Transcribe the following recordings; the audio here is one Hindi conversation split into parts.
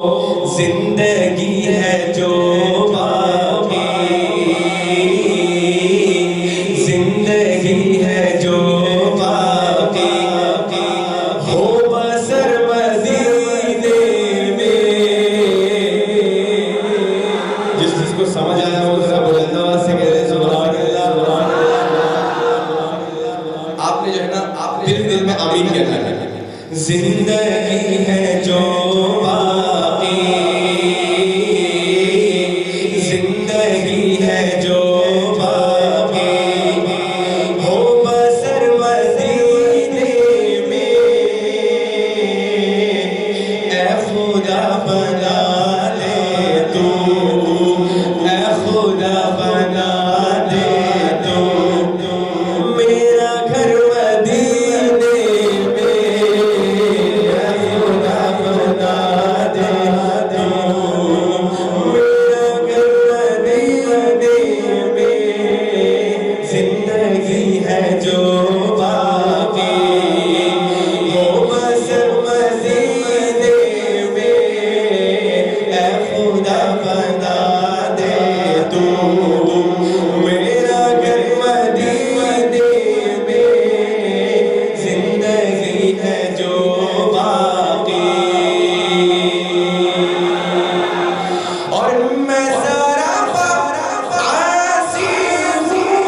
जिंदगी है जो बाकी, जिंदगी है जो बाकी, हो बसर मदीने में। जिस जिसको समझ आया वो जरा बुलंद आवाज से कह दे सुभान अल्लाह। आपने जो है ना, आप दिल में आमीन कहना है। जिंदगी है जो बाकी, जिंदगी है जो बाकी, हो बसर मदीने में। ऐ खुदा बना दे तू, ऐ खुदा बना दे तू मेरा घर मदीने में। ऐ खुदा बना दे तू मेरा घर मदीने में। जिंदगी है जो बाकी, हो बसर मदीने में। ऐ खुदा बना दे तू मेरा घर मदीने में। जिंदगी है जो बाकी। और मैं सारा आसी हूँ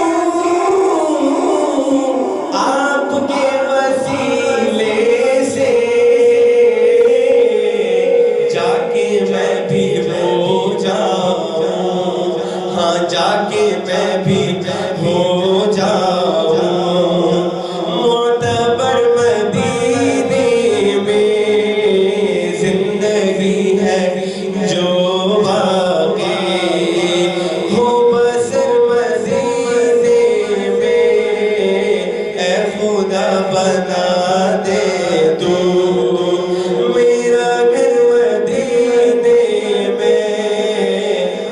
आपके वसीले से, जाके मैं भी हो जाऊं, हाँ जाके मैं भी हो जाऊं मोतबर मदीने में। जिंदगी है जो बाकी, हो बसर मदीने में। ऐ खुदा बना दे तू मेरा घर मदीने में।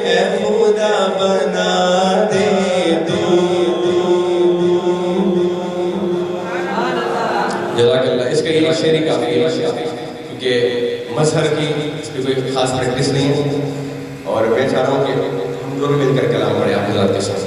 ऐ खुदा बना दे तू। जज़ाकल्लाह। इसका ये शेरी काफी है क्योंकि मजहर की इसकी कोई खास प्रैक्टिस नहीं है, और मैं चाह रहा हूँ कि हम दोनों मिलकर कलाम पढ़े आप हज़रात के साथ।